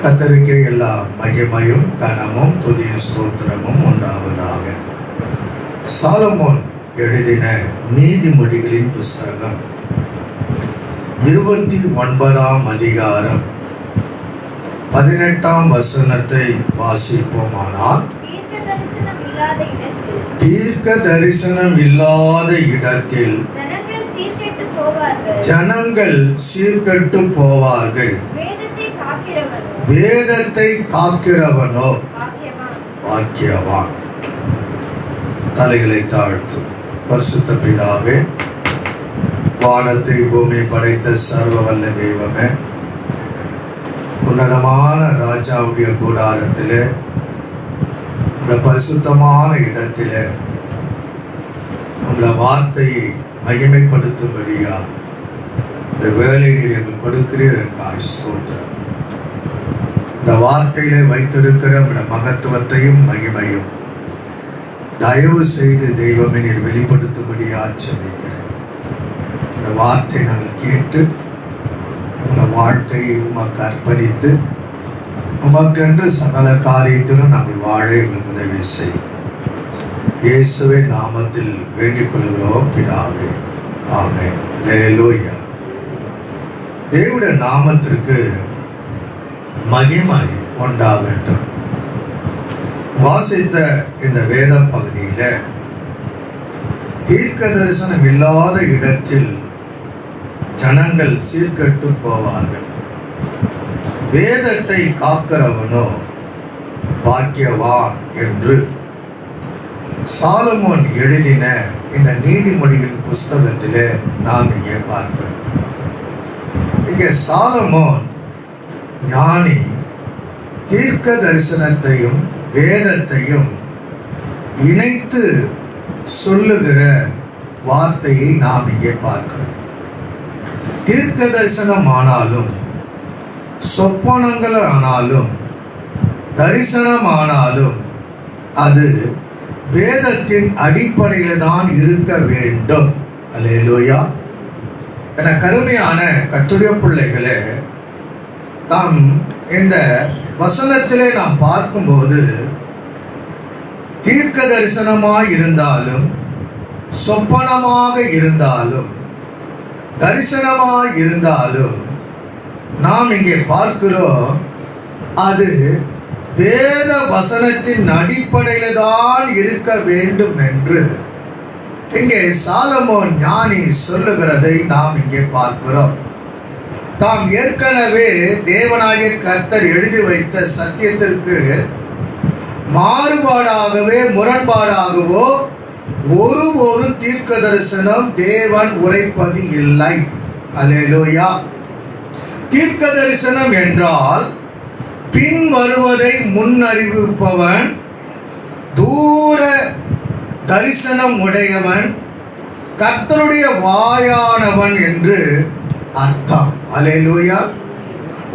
கர்த்தருக்கே எல்லா மகிமையும் கனமும் துதிய ஸ்தோத்திரமும் உண்டாவதாக. சாலமோன் எழுதின நீதிமொழிகளின் புஸ்தகம் 29ஆம் அதிகாரம் 18ஆம் வசனத்தை வாசிப்போமானால், தீர்க்க தரிசனம் இல்லாத இடத்தில் ஜனங்கள் சீர்கெட்டு போவார்கள். வேதத்தை காக்கிறவனோ பாக்கியவான். தலைகளை தாழ்த்தும். பரிசுத்த பிதாவே, வானத்தை பூமி படைத்த சர்வ வல்ல தெய்வமே, உன்னதமான ராஜாவுடைய கூடாரத்திலே, இந்த பரிசுத்தமான இடத்திலே உங்கள் வார்த்தையை மகிமைப்படுத்தும்படியா இந்த வேலையை எங்களுக்கு கொடுக்கிறீர்கள். ஸ்தோத்திரம். இந்த வார்த்தையிலே வைத்திருக்கிற மகத்துவத்தையும் மகிமையும் தயவு செய்து தெய்வமே நீர் வெளிப்படுத்தும்படியா ஜெபிக்கிறேன். இந்த வார்த்தை நாங்கள் கேட்டு உங்கள் வாழ்க்கையை உமக்கு அர்ப்பணித்து உமக்கென்று சகல காரியத்திலும் நாங்கள் வாழ எங்களுக்கு உதவி செய்யும். இயேசுவின் நாமத்தில் வேண்டிக் கொள்கிறோம் பிதாவே, ஆமென். அல்லேலூயா. தேவனுடைய நாமத்திற்கு மகிமை உண்டாகட்டும். வாசித்த இந்த வேத பகுதியில தீர்க்க தரிசனம் இல்லாத இடத்தில் ஜனங்கள் சீர்கெட்டு போவார்கள். வேதத்தை காக்கிறவனோ பாக்கியவான் என்று சாலமோன் எழுதின இந்த நீதிமொழிகளின் புஸ்தகத்திலே நாம் இங்கே பார்க்கிறோம். இங்கே சாலமோன் ஞானி தீர்க்க தரிசனத்தையும் வேதத்தையும் இணைத்து சொல்லுகிற வார்த்தையை நாம் இங்கே பார்க்கிறோம். தீர்க்க தரிசனம் ஆனாலும், சொப்பனங்கள் ஆனாலும், தரிசனம் ஆனாலும் அது வேதத்தின் அடிப்படையில் தான் இருக்க வேண்டும். அல்லேலூயா. என கருமையான கர்த்தருடைய பிள்ளைகளே, தாம் இந்த வசனத்திலே நாம் பார்க்கும்போது தீர்க்க தரிசனமாய் இருந்தாலும், சொப்பனமாக இருந்தாலும், தரிசனமாய் இருந்தாலும் நாம் இங்கே பார்க்கிறோம், அது வேத வசனத்தின் அடிப்படையில் தான் இருக்க வேண்டும் என்று இங்கே சாலமோன் ஞானி சொல்லுகிறதை நாம் இங்கே பார்க்கிறோம். தாம் ஏற்கனவே தேவனாகிய கர்த்தர் எழுதி வைத்த சத்தியத்திற்கு மாறுபாடாகவே முரண்பாடாகவோ ஒரு தீர்க்க தரிசனம் தேவன் உரைப்பது இல்லை. அல்லேலூயா. தீர்க்க தரிசனம் என்றால் பின் வருவதை முன்னறிவிப்பவன், தூர தரிசனம் உடையவன், கர்த்தருடைய வாயானவன் என்று அர்த்தம். அல்லேலூயா.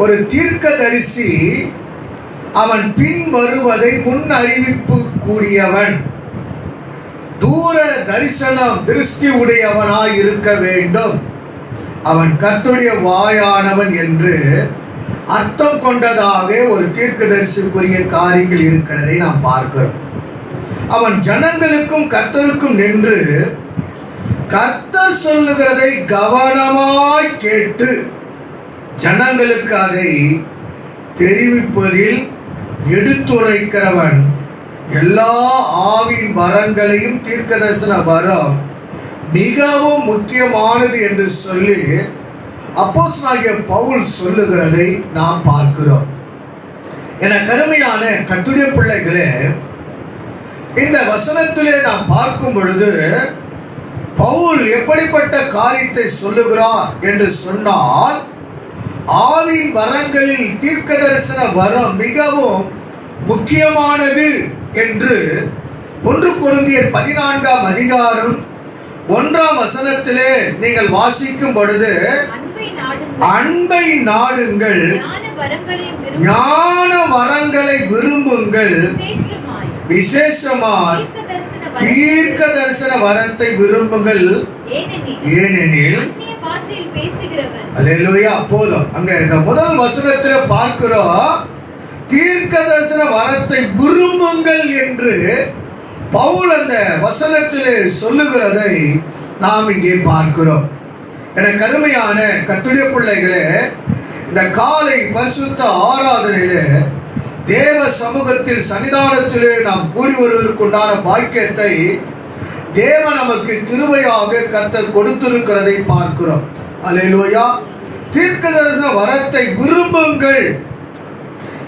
ஒரு தீர்க்கதரிசி அவன் பின் வருவதை முன் அறிவிப்பு கூடியவன், தூர தரிசனம் திருஷ்டி உடையவனாய் இருக்க வேண்டும். அவன் கர்த்தருடைய வாயானவன் என்று அர்த்தம் கொண்டதாக ஒரு தீர்க்கதரிசிக்குரிய காரியங்கள் இருக்கிறதை நாம் பார்க்கிறோம். அவன் ஜனங்களுக்கும் கர்த்தருக்கும் நின்று கர்த்தர் சொல்லுகிறதை கவனமாய் கேட்டு ஜனங்களுக்கு அதை தெரிவிப்பதில் எடுத்துரைக்கிறவன். எல்லா ஆவின் வரங்களையும் தீர்க்க தரிசன வரம் மிகவும் முக்கியமானது என்று சொல்லி அப்போஸ்தலனாகிய பவுல் சொல்லுகிறதை நாம் பார்க்கிறோம். என கருமையான கர்த்தருடைய பிள்ளைகளே, இந்த வசனத்திலே நாம் பார்க்கும் பொழுது பவுல் எப்படிப்பட்ட காரியத்தை சொல்லுகிறார் என்று சொன்னால், ஆவின் வரங்களில் தீர்க்க தரிசன வரம் மிகவும் முக்கியமானது என்று 1 கொரிந்தியர் 14ஆம் அதிகாரம் 1ஆம் வசனத்திலே நீங்கள் வாசிக்கும் பொழுது, அன்பை நாடுங்கள், ஞான வரங்களை விரும்புங்கள், விசேஷமாய் தீர்க்க தரிசன வரத்தை விரும்புங்கள், ஏனெனில் அல்லேலூயா. போதும். அங்க இந்த முதல் வசனத்துல பார்க்கிறோம், தீர்க்கதரிசன வரத்தை விரும்புங்கள் என்று பவுல் அந்த வசனத்திலே சொல்லுகிறதை நாம் இங்கே பார்க்கிறோம். என கருமையான கர்த்தருடைய பிள்ளைகளே, இந்த காலை பரிசுத்த ஆராதனையிலே தேவ சமூகத்தில் சன்னிதானத்திலே நாம் கூடி வருவதற்குண்டான பாக்கியத்தை தேவன் நமக்கு கிருபையாக கர்த்தர் கொடுத்திருக்கிறதை பார்க்கிறோம். அல்லேலூயா. தீர்க்கதரிசன வரத்தை விரும்புங்கள்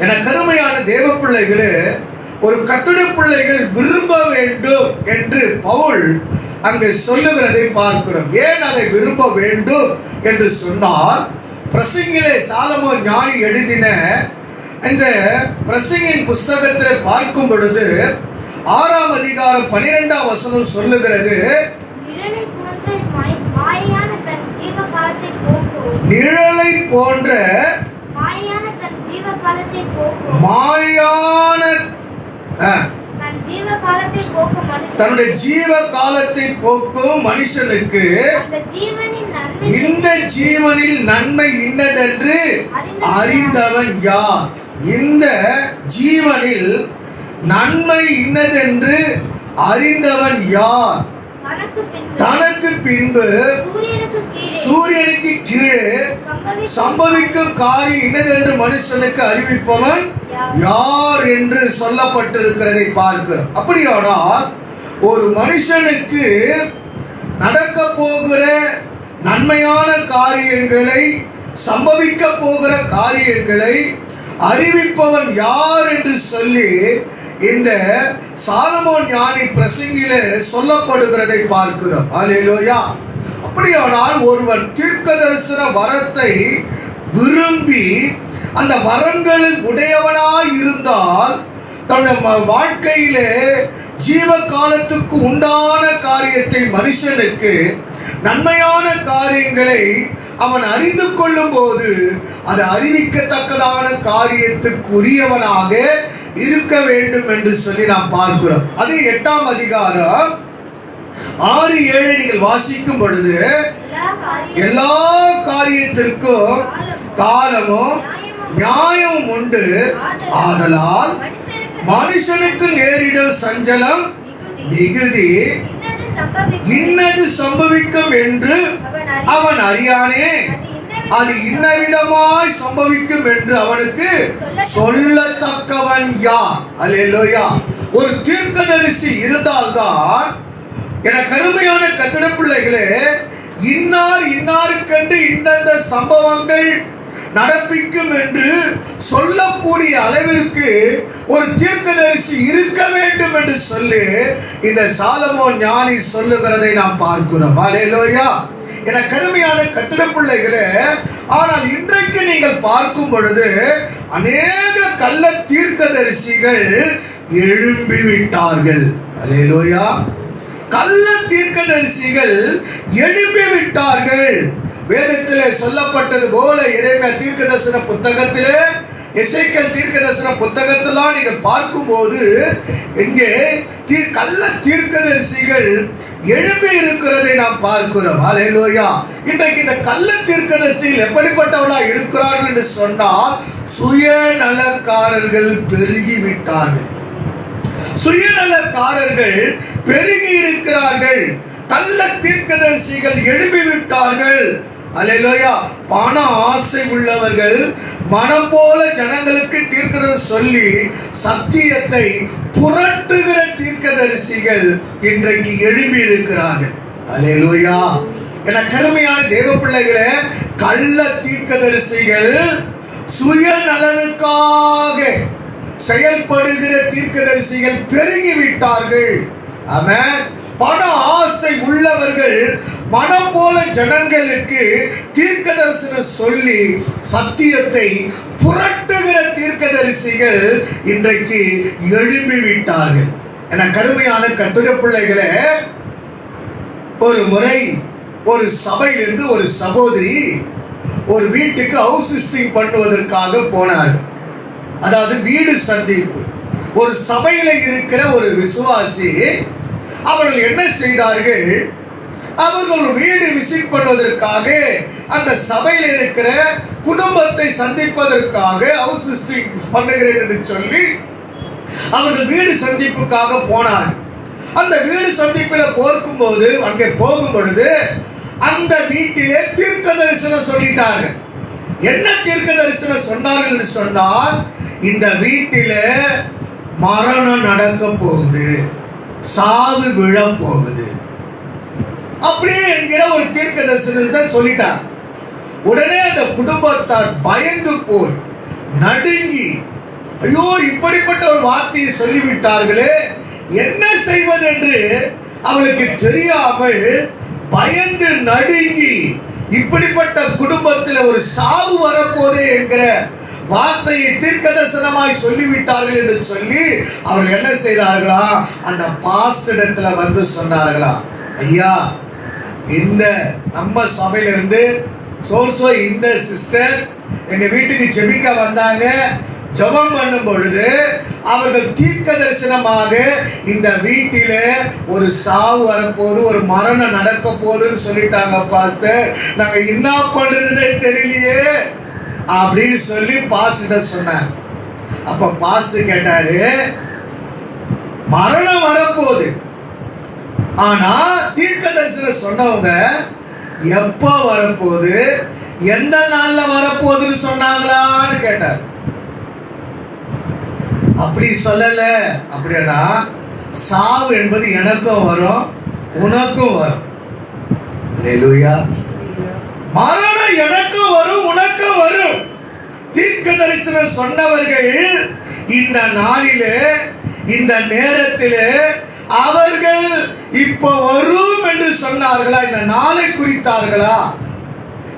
என கருமையான தேவ பிள்ளைகளே, ஒரு கர்த்தருடைய பிள்ளைகள் விரும்ப வேண்டும் என்று பவுல் அங்கு சொல்லுகிறதை பார்க்கிறோம். ஏன் அதை விரும்ப வேண்டும் என்று சொன்னால், பிரசங்கிலே சாலமோன் ஞானி எழுதின இந்த பிரசங்கின் புஸ்தகத்தில் பார்க்கும் பொழுது 6ஆம் அதிகாரம் 12ஆம் வசனம் சொல்லுகிறது, நிழலை போன்ற மாயான தன்னுடைய ஜீவ காலத்தை போக்கும் மனுஷனுக்கு இந்த ஜீவனில் நன்மை இன்னதென்று அறிந்தவன் யார்? இந்த ஜீவனில் நன்மை இன்னதென்று அறிந்தவன் யார்? தனக்கு பின்பு சூரியனுக்கு கீழே சம்பவிக்கும் காரியம் இன்னதென்று மனுஷனுக்கு அறிவிப்பவன் யார் என்று சொல்லப்பட்டிருக்கிறதை பார்க்கிறோம். அப்படியானால் ஒரு மனுஷனுக்கு நடக்க போகிற நன்மையான காரியங்களை, சம்பவிக்க போகிற காரியங்களை அறிவிப்பவன் யார் என்று சொல்லி இந்த சாலமோன் ஞானி பிரசங்கிலே சொல்லப்படுகிறதை பார்க்கிறோம். அல்லேலூயா. அப்படியானால் ஒருவன் தீர்க்கதரிசன வரத்தை விரும்பி அந்த வரங்களில் உடையவனாய் இருந்தால் தன்னுடைய வாழ்க்கையிலே ஜீவ காலத்துக்கு உண்டான காரியத்தை, மனுஷனுக்கு நன்மையான காரியங்களை அவன் அறிந்து கொள்ளும் போது அது அறிவிக்கத்தக்கதான காரியத்துக்குரியவனாக இருக்க வேண்டும் என்று சொல்லி நாம் பார்க்கிறோம். அது 8ஆம் அதிகாரம் 6-7 நீங்கள் வாசிக்கும் பொழுது, எல்லா காரியத்திற்கும் காலமும் நியாயம் உண்டு, ஆதலால் மனுஷனுக்கு நேரிடும் சஞ்சலம் மிகுதி இன்னது சம்பவிக்கும் என்று அவன் அறியானே, அது இன்னவிதமாய் சம்பவிக்கும் என்று அவனுக்கு சொல்லத்தக்கவன் யார்? அல்லேலூயா. ஒரு தீர்க்கதரிசி இருந்தால்தான், என கருமையான கர்த்தருடைய பிள்ளைகளே, இன்னாருக்கென்று இந்தந்த சம்பவங்கள் நடப்பிக்கும் என்று சொல்லக்கூடிய அளவிற்கு ஒரு தீர்க்கதரிசி இருக்க வேண்டும் என்று சொல்லி இந்த சாலமோன் ஞானி சொல்லுகிறதை நாம் பார்க்கிறோம். அல்லேலூயா. என கருமையான கர்த்தருடைய பிள்ளைகளே, ஆனால் இன்றைக்கு நீங்கள் பார்க்கும் பொழுது அநேக கள்ள தீர்க்கதரிசிகள் எழும்பிவிட்டார்கள். அல்லேலூயா. கள்ள தீர்க்கதரிசிகள் எழும்பிவிட்டார்கள். வேதத்திலே சொல்லப்பட்டது போல எரேமியா தீர்க்கதரிசன புத்தகத்திலே, எசேக்கியேல் தீர்க்கதரிசன புத்தகத்திலாம் நீங்கள் பார்க்கும்போது இங்கே கள்ள தீர்க்கதரிசிகள் எழுப்பி இருக்கிறதை நாம் பார்க்கிறோம். அல்லேலூயா. இன்றைக்கு இந்த கள்ள தீர்க்கதரிசிகள் எப்படிப்பட்டவர்களா இருக்கிறார்கள் என்று சொன்னால், சுயநலக்காரர்கள் பெருகிவிட்டார்கள். சுயநலக்காரர்கள் பெருகி இருக்கிறார்கள். கள்ள தீர்க்கதரிசிகள் எழுப்பிவிட்டார்கள். அல்லேலூயா. பண ஆசை உள்ளவர்கள் மனம் போல ஜனங்களுக்கு தீர்க்கதரிசி சொல்லி சத்தியத்தை புரட்டுகிற தீர்க்கதரிசிகள் இன்றைக்கு எழுப்பி இருக்கிறார்கள். அல்லேலூயா. என கருமையான தேவ பிள்ளைகளே, கள்ள தீர்க்கதரிசிகள் சுயநலனுக்காக செயல்படுகிற தீர்க்கதரிசிகள் பெருகிவிட்டார்கள். ஆமென். பண ஆசை உள்ளவர்கள் மனம் போல ஜனங்களுக்கு தீர்க்கதரிசனம் சொல்லி சத்தியத்தை புரட்டுகிற தீர்க்கதரிசிகள் இன்றைக்கு எழுப்பிவிட்டார்கள். என கருமையான கர்த்தருடைய பிள்ளைகளே, ஒரு முறை ஒரு சபையிலிருந்து ஒரு சகோதரி ஒரு வீட்டுக்கு ஹவுஸ் விசிட்டிங் பண்ணுவதற்காக போனார்கள். அதாவது வீடு சந்திப்பு. ஒரு சபையில இருக்கிற ஒரு விசுவாசி அவர்கள் என்ன செய்தார்கள், அவர்கள் வீடு விசிட் பண்ணுவதற்காக அந்த சபையில் இருக்கிற குடும்பத்தை சந்திப்பதற்காக ஹவுஸ் விசிட்டிங் பண்ணுகிறேன் என்று சொல்லி அவர்கள் வீடு சந்திப்புக்காக போனார். அந்த வீடு சந்திப்பில் போகும்போது அங்கே போகும் பொழுது அந்த வீட்டிலே தீர்க்க தரிசனம் சொல்லிட்டாங்க. என்ன தீர்க்க தரிசனம் சொன்னார்கள் என்று சொன்னால், இந்த வீட்டிலே மரணம் நடக்க போகுது, சாவு விழ போகுது அப்படியே என்கிற ஒரு தீர்க்க தரிசனத்தை சொல்லிட்டாங்க. உடனே அந்த குடும்பத்தார் பயந்து போய் நடுங்கி, ஐயோ இப்படிப்பட்ட ஒரு வார்த்தையை சொல்லிவிட்டார்களே, என்ன செய்வது என்று அவளுக்கு தெரியாமல் பயந்து நடுங்கி, இப்படிப்பட்ட குடும்பத்தில் ஒரு சாவு வரப்போதே என்கிற வார்த்தையை தீர்க்கதரிசனமாய் சொல்லிவிட்டார்கள் என்று சொல்லி அவர்கள் என்ன செய்தார்களா, அந்த பாஸ்டரிடத்துல வந்து சொன்னார்களா, ஐயா இந்த நம்ம சபையிலிருந்து இந்த சிஸ்டர் எங்க வீட்டுக்கு ஜெபிக்க வந்தாங்க. ஜெபம் பண்ணும் பொழுது அவர்கள் தீர்க்க தரிசனமாக இந்த வீட்டிலே ஒரு சாவு வரப்போது, ஒரு மரணம் நடக்க போகுதுன்னு சொல்லிட்டாங்க பாஸ்டர். நாங்க என்ன பண்றதுன்னே தெரியலையே அப்படின்னு சொல்லி பாஸ்டர் சொன்னாங்க. அப்ப பாஸ்டர் கேட்டாரு, மரணம் வரப்போகுது, ஆனா தீர்க்க தரிசனம் சொன்னவங்க எப்ப வரப்போகுது, எந்த நாள்ல வரப்போகுதுன்னு சொன்னாங்களான்னு கேட்டார். அப்படி சொல்லல. அப்படின்னா சாவு என்பது எனக்கும் வரும், உனக்கும் வரும். அல்லேலூயா. மரணம் எனக்கும் வரும், உனக்கும் வரும். தீர்க்க தரிசனம் சொன்னவர்கள் இந்த நாளிலே, இந்த நேரத்திலே அவர்கள் இப்ப வரும் என்று சொன்னார்களா? இந்த நாளை குறித்தார்களா?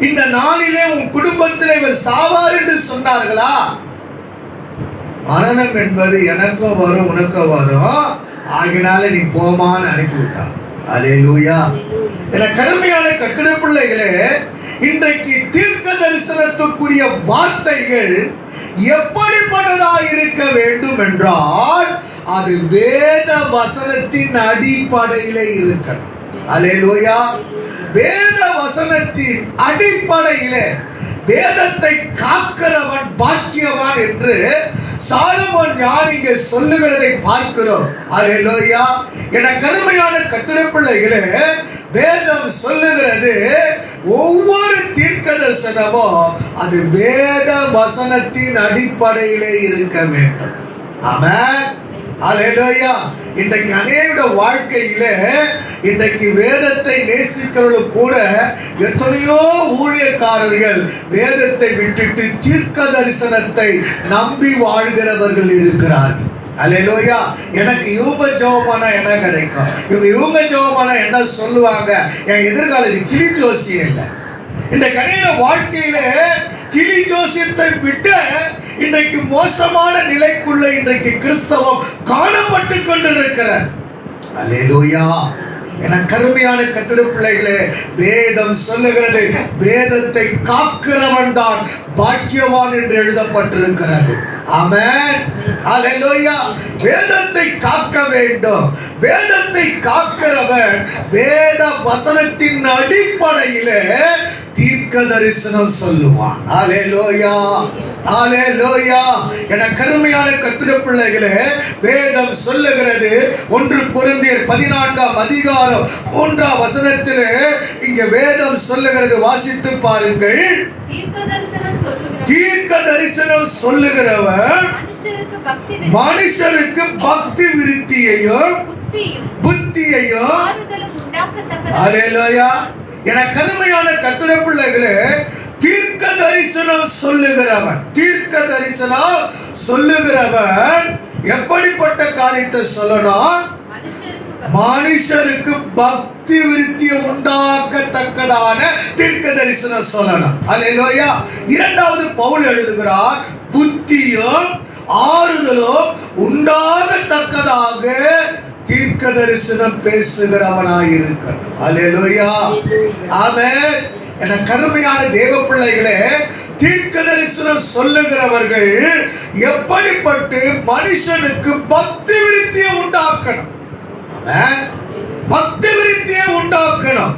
இந்த நாளிலே உன் குடும்பத்திலே இவர் சாவார் என்று சொன்னார்களா? மரணம் என்பது எனக்கும் வரும், உனக்கும் வரும், ஆகினால நீ போமான்னு அனுப்பிவிட்டான். அல்லேலூயா. கருமையான கர்த்தருடைய பிள்ளைகளே, இன்றைக்கு தீர்க்க தரிசனத்துக்குரிய வார்த்தைகள் எப்படிப்பட்டதாக இருக்க வேண்டும் என்றால், அது வேத வசனத்தின் அடிப்படையிலே இருக்கணும். அல்லேலூயா. வேத வசனத்தின் அடிப்படையிலே வேதத்தை காக்கிறவன் பாக்கியவான் என்று சாலமோன் ஞானி இங்கே சொல்லுகிறதை பார்க்கிறோம். அல்லேலூயா. என கருமையான கர்த்தருடைய பிள்ளைகளே, வேதம் சொல்லுகிறது ஒவ்வொரு தீர்க்க தரிசனமும் அது வேத வசனத்தின் அடிப்படையிலே இருக்க வேண்டும். ஆமென். அல்லேலூயா. இன்றைக்கு அநேக வாழ்க்கையில இன்றைக்கு வேதத்தை நேசிக்கிறவர்கள் கூட எத்தனையோ ஊழியக்காரர்கள் வேதத்தை விட்டுட்டு தீர்க்க தரிசனத்தை நம்பி வாழ்கிறவர்கள் இருக்கிறார்கள். அல்லேலூயா. எனக்கு இவங்க ஜெபமானா என்ன கிடைக்கும், இவங்க ஜெபமானா என்ன சொல்லுவாங்க, என் எதிர்காலத்தில் கிளி ஜோசியம் இல்லை. இந்த கடையில வாழ்க்கையில கிளி ஜோசியத்தை விட்டு இன்றைக்கு மோசமான நிலைக்குள்ள இன்றைக்கு கிறிஸ்தவம் காணப்பட்டு கொண்டிருக்கிறது. அல்லேலூயா. என கருமையான கர்த்தருடைய பிள்ளைகளே, வேதம் சொல்லுகிறது வேதத்தை காக்கிறவன் தான் பாக்கியவான் என்று எழுதப்பட்டிருக்கிறது. ஆமென். அல்லேலூயா. வேதத்தை காக்க வேண்டும். வேதத்தை காக்கிறவன் வேத வசனத்தின் அடிப்படையிலே தீர்க்க தரிசனம் சொல்லுவான். அல்லேலூயா. அல்லேலூயா. என கருமையான கர்த்தருடைய பிள்ளைகளே, வேதம் சொல்லுகிறது 1 கொரிந்தியர் 14ஆம் அதிகாரம் 3ஆம் வசனத்திலே இங்கே வேதம் சொல்லுகிறது, வாசித்து பாருங்கள். தீர்க்க தரிசனம் சொல்லுகிறவன் மனுஷருக்கு பக்தி விருத்தியையும் புத்தியையும். அல்லேலூயா. என கருமையான கர்த்தருடைய பிள்ளைகளே, தீர்க்க தரிசனம் சொல்லுகிறவன், தீர்க்க தரிசனம் சொல்லுகிறவன் எப்படிப்பட்ட காரியத்தை சொல்லணும்? மனுஷருக்கு பக்தி விருத்தியை உண்டாக்கத்தக்கதான தீர்க்க தரிசனம் சொல்லணும். அல்லேலூயா. இரண்டாவது பவுல் எழுதுகிறார், புத்தியும் ஆறுதலும் உண்டாகத்தக்கதாக தீர்க்க தரிசனம் பேசுகிறவனாயிருக்கணும். அல்லேலூயா. ஆமென். என கருமையான தேவ பிள்ளைகளே, தீர்க்க தரிசனம் சொல்லுகிறவர்கள் எப்படிப்பட்டு மனுஷனுக்கு பக்தி விருத்தியை உண்டாக்கணும். ஆமென். பக்தி விருத்தியை உண்டாக்கணும்.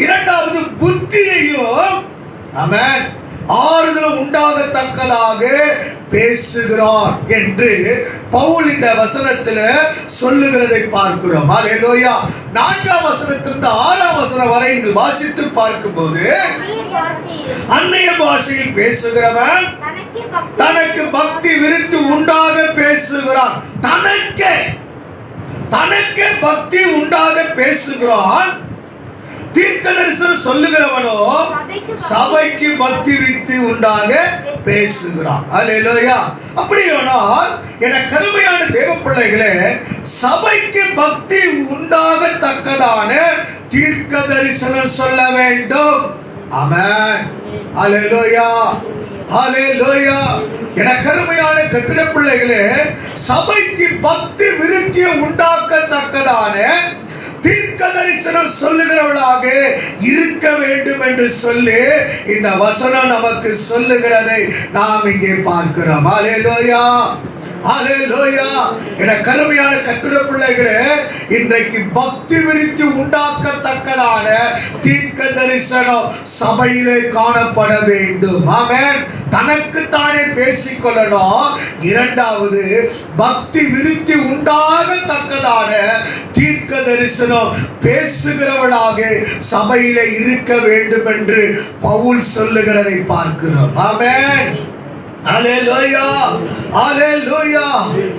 இரண்டாவது புத்தியையும். ஆமென். ஆறுதலும் உண்டாகத்தக்கதாக பேசுகிறார் என்று பவுல் இந்த வசனத்துல சொல்லுகிறதை பார்க்கிறோம். அல்லேலூயா. 4ஆம் வசனத்திலிருந்து 6ஆம் வசனம் வரை வாசித்து பார்க்கும்போது, அந்நிய பாஷையில் பேசுகிறவன் தனக்கு பக்தி விருத்தி உண்டாக பேசுகிறான். தனக்கு பக்தி உண்டாக பேசுகிறான். தீர்க்கதரிசனம் சொல்லுகிறவனோ சபைக்கு பக்தி விருத்தி உண்டாக பேசுகிறான். அல்லேலூயா. அப்படியானால் என கருமையான தேவ பிள்ளைகளே, சபைக்கு பக்தி உண்டாகத்தக்கதான தீர்க்க தரிசனம் சொல்ல வேண்டும். ஆமென். அல்லேலூயா. அல்லேலூயா. என கருமையான கர்த்தருடைய பிள்ளைகளே, சபைக்கு பக்தி விருத்தியை உண்டாக்கத்தக்கதான தீர்க்க தரிசனம் சொல்லுகிறவளாக இருக்க வேண்டும் என்று சொல்லி இந்த வசனம் நமக்கு சொல்லுகிறதை நாம் இங்கே பார்க்கிறோம். அல்லேலூயா. அல்லேலூயா. என கருமையான கர்த்தருடைய பிள்ளைகளே, இன்றைக்கு பக்தி விருத்தி உண்டாக்கத்தக்கதான தீர்க்க தரிசனம் சபையிலே காணப்பட வேண்டும். ஆமென். தனக்குத்தானே பேசிக்கொள்ளணும். இரண்டாவது, பக்தி விருத்தி உண்டாகத்தக்கதான தீர்க்க தரிசனம் பேசுகிறவளாக சபையிலே இருக்க வேண்டும் என்று பவுல் சொல்லுகிறதை பார்க்கிறோம். ஆமென். அல்லேலூயா. அல்லேலூயா.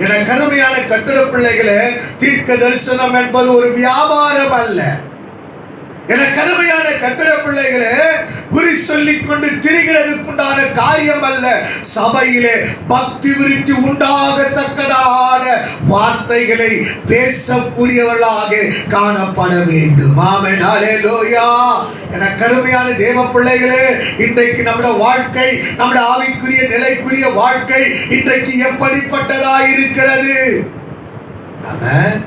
என கருமையான கர்த்தருடைய பிள்ளைகளே, தீர்க்க தரிசனம் என்பது ஒரு வியாபாரம் அல்ல. என கருமையான கர்த்தருடைய பிள்ளைகளே, குறி சொல்லிக் கொண்டு திரிகிறதுக்குண்டான காரியம் அல்ல. சபையிலே பக்தி விருத்தி உண்டாகத்தக்கதான வார்த்தைகளை பேசக்கூடியவர்களாக காணப்பட வேண்டும். ஆமென். அல்லேலூயா. என கருமையான தேவ பிள்ளைகளே, இன்றைக்கு நம்முடைய வாழ்க்கை, நம்முடைய ஆவிக்குரிய நிலைக்குரிய வாழ்க்கை இன்றைக்கு எப்படிப்பட்டதா இருக்கிறது? ஆமென்.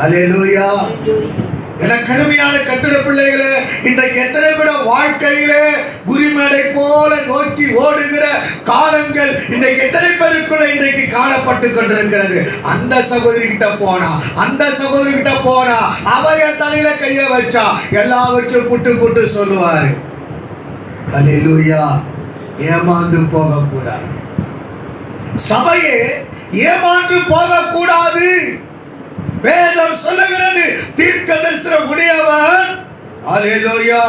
அல்லேலூயா. என கருமையான கர்த்தருடைய பிள்ளைகளே, இன்றைக்கு எத்தனை பேர் வாழ்க்கையிலே குறிமேடை போல நோக்கி ஓடுகிற காலங்கள் இன்றைக்கு எத்தனை பேருக்குள்ள இன்றைக்கு காணப்பட்டு கொண்டிருக்கிறது. அந்த சகோதரி கிட்ட போனா, அந்த சகோதரி கிட்ட போனா, அவ என் தலையில கைய வச்சா எல்லாவற்றையும் புட்டு சொல்லுவாரு. அல்லேலூயா. ஏமாந்து போக கூடாது. சபையே ஏமாந்து போக கூடாது. வேதம் சொல்லுகிறது, தீர்க்க தரிசனம் உடையவன். அல்லேலூயா.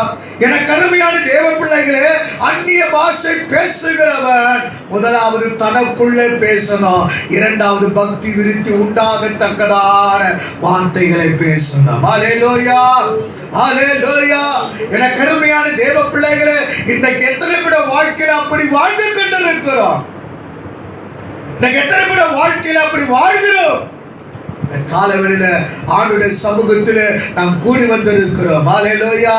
என கருமையான தேவ பிள்ளைகளே, அந்நிய பாஷை பேசுகிறவன் முதலாவது தனக்குள்ளே பேசணும். இரண்டாவது பக்தி விருத்தி உண்டாகத்தக்கதான வார்த்தைகளை பேசணும். அல்லேலூயா. அல்லேலூயா. என கருமையான தேவ பிள்ளைகளே, இன்றைக்கு எத்தனை பேர் வாழ்க்கையில் அப்படி வாழ்ந்து கொண்டிருக்கிறோம்? இன்னைக்கு எத்தனை பேர் வாழ்க்கையில் அப்படி வாழ்கிறோம்? காலவெளியில ஆண்டுடைய சமூகத்தில் நாம் கூடி வந்திருக்கிறோம். அல்லேலூயா.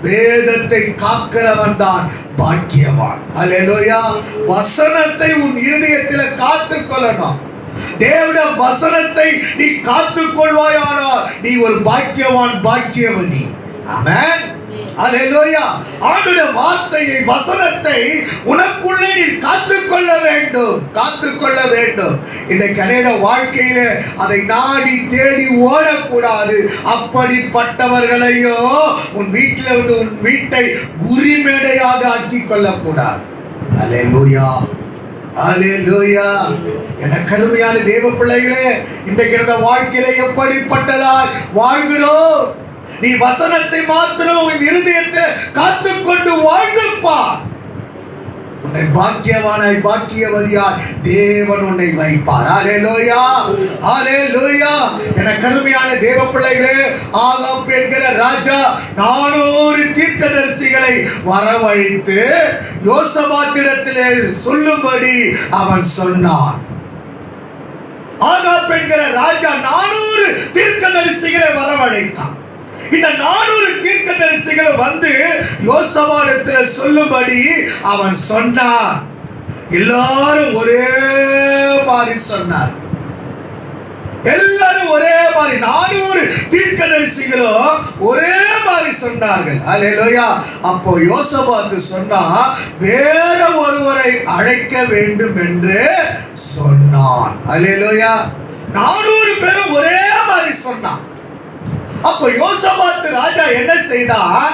வேதத்தை காக்கிறவன் தான் பாக்கியவான். அல்லேலூயா. வசனத்தை உன் இருதயத்தில் காத்துக் கொள்ளணும். தேவனுடைய வசனத்தை நீ காத்துக் கொள்வாயானால் நீ ஒரு பாக்கியவான், பாக்கியவதி. ஆமென். அல்லேலூயா. ஆண்டுடைய வார்த்தையை, வசனத்தை உனக்குள்ளே நீ காத்துக்கொள்ள வேண்டும், காத்துக்கொள்ள வேண்டும். இன்றைக்கு அநேக வாழ்க்கையிலே அதை நாடி தேடி ஓடக்கூடாது. அப்படிப்பட்டவர்களையோ உன் வீட்டில் வந்து உன் வீட்டை குறிமேடையாக ஆக்கிக் கொள்ளக்கூடாது. அல்லேலூயா. அல்லேலூயா. என கருமையான தேவ பிள்ளைகளே, இன்றைக்கு என்னுடைய வாழ்க்கையிலே எப்படிப்பட்டதாய் வாழ்கிறோம்? நீ வசனத்தை மாத்திரம் உன் இருதயத்தை காத்துக்கொண்டு வாழ்ந்துப்பா. உன்னை பாக்கியவானாய், பாக்கியவதியாய் தேவன் உன்னை வைப்பார். அல்லேலூயா. அல்லேலூயா. என கருமையான தேவ பிள்ளைகளே, ஆகாப் என்கிற ராஜா 400 தீர்க்கதரிசிகளை வரவழைத்து யோசபாத்திடத்திலே சொல்லும்படி அவன் சொன்னான். ஆகாப் என்கிற ராஜா 400 தீர்க்கதரிசிகளை வரவழைத்தான். இந்த 400 தீர்க்கதரிசிகள் வந்து யோசபாத்திடத்தில் சொல்லும்படி அவன் சொன்னான். எல்லாரும் ஒரே மாதிரி சொன்னார். எல்லாரும் ஒரே மாதிரி, 400 தீர்க்கதரிசிகளும் ஒரே மாதிரி சொன்னார்கள். அல்லேலூயா. அப்போ யோசபாத்து சொன்னா, வேற ஒருவரை அழைக்க வேண்டும் என்று சொன்னான். அல்லேலூயா. 400 பேரும் ஒரே மாதிரி சொன்னான். அப்போ யோசபாத்து ராஜா என்ன செய்தான்?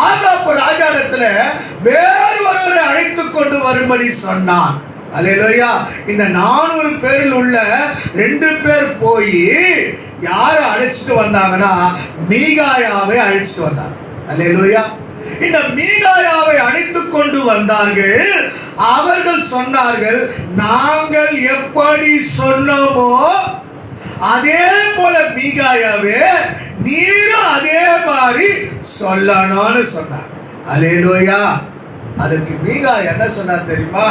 ஆகாப் ராஜாவிடத்துல வேறு ஒருவரை அழைத்துக் கொண்டு வரும்படி சொன்னான். அல்லேலூயா. இந்த 400 பேரில் உள்ள 2 பேர் போய் யாரை அழைச்சிட்டு வந்தாங்கன்னா மீகாயாவை அழைச்சிட்டு வந்தாங்க. அல்லேலூயா. இந்த மீகாயாவை அழைத்துக் கொண்டு வந்தார்கள். அவர்கள் சொன்னார்கள், நாங்கள் எப்படி சொன்னோமோ அதே போல மீகாயாவே நீரும் அதே மாதிரி சொல்லணும்னு சொன்னார். அல்லேலூயா. அதுக்கு மீகா என்ன சொன்னார் தெரியுமா?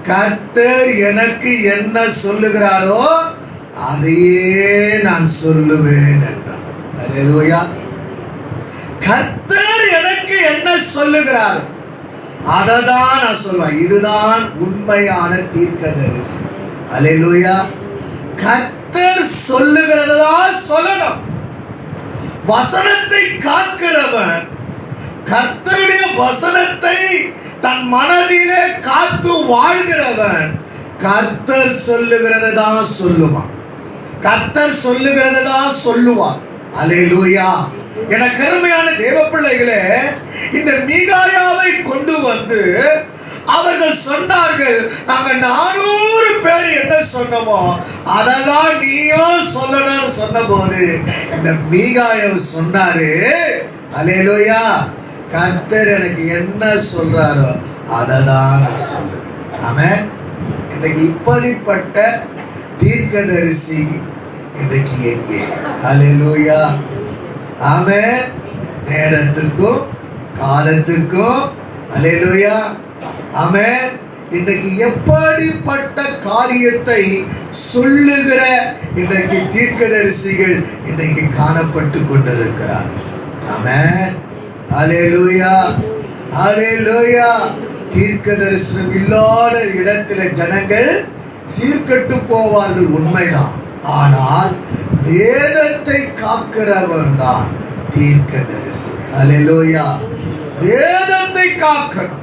கர்த்தர் எனக்கு என்ன சொல்லுகிறாரோ அதையே நான் சொல்லுவேன் என்றார். அல்லேலூயா. கர்த்தர் எனக்கு என்ன சொல்லுகிறாரோ அதை தான் நான் சொல்லுவேன். இதுதான் உண்மையான தீர்க்கதரிசி. அல்லேலூயா. கர்த்தர் சொல்லுகிறதா சொல்லணும். வசனத்தை காக்கிறவன் கர்த்தருடைய வசனத்தை தன் மனதிலே காத்து வாழ்கிறவன் கர்த்தர் சொல்லுகிறதை தான் சொல்லுவான். கர்த்தர் சொல்லுகிறதை தான் சொல்லுவான். அல்லேலூயா. என கருமையான தேவ பிள்ளைகளே, இந்த மீகாயாவை கொண்டு வந்து அவர்கள் சொன்னார்கள், நாங்க 400 பேர் என்ன சொன்னோமோ அததான் நீயும் சொல்லணும்னு சொன்ன போது இந்த மீகாயா சொன்னாரு, அல்லேலூயா, கர்த்தர் எனக்கு என்ன சொல்றாரோ அததான் நான் சொல்றேன். ஆமென். இன்னைக்கு இப்படிப்பட்ட தீர்க்கதரிசி இன்னைக்கு எங்கே? அல்லேலூயா. ஆமென். நேரத்துக்கும் காலத்துக்கும் அல்லேலூயா. ஆமென். இன்றைக்கு எப்படிப்பட்ட காரியத்தை சொல்லுகிற இன்றைக்கு தீர்க்கதரிசிகள் இன்றைக்கு காணப்பட்டு கொண்டிருக்கிறார். ஆமென். அல்லேலூயா. அல்லேலூயா. தீர்க்க தரிசனம் இல்லாத இடத்துல ஜனங்கள் சீர்கெட்டு போவார்கள், உண்மைதான். ஆனால் வேதத்தை காக்கிறவன் தான் தீர்க்கதரிசி. அல்லேலூயா. வேதத்தை காக்கணும்.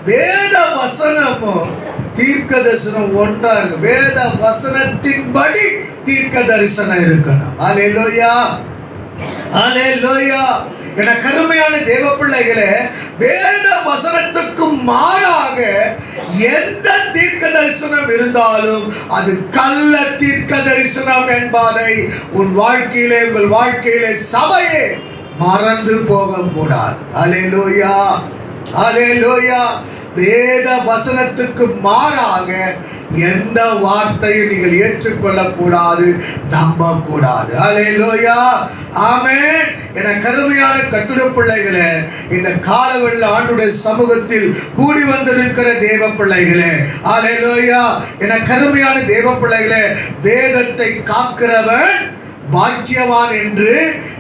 வேத வசனமும் தீர்க்க தரிசனம் ஒன்றா இருக்கு. வேத வசனத்தின்படி தீர்க்க தரிசனம் இருக்கணும். அல்லேலூயா. அல்லேலூயா. என கருமையான தேவ பிள்ளைகளே, வேத வசனத்துக்கு மாறாக எந்த தீர்க்க தரிசனம் இருந்தாலும் அது கள்ள தீர்க்க தரிசனம் என்பதை உன் வாழ்க்கையிலே, உங்கள் வாழ்க்கையிலே சபையே மறந்து போக கூடாது. அல்லேலூயா. அல்லேலூயா. வேத வசனத்துக்கு மாறாக எந்த வார்த்தையும் நீங்கள் ஏற்றுக்கொள்ள கூடாது, நம்ப கூடாது. அல்லேலூயா. ஆமென். என கருமையான கர்த்தருடைய பிள்ளைகளே, இந்த காலவெள்ள ஆண்டுடைய சமூகத்தில் கூடி வந்திருக்கிற தேவ பிள்ளைகளே, அல்லேலூயா, என கருமையான தேவ பிள்ளைகளே, வேதத்தை காக்கிறவன் பாக்கியவான் என்று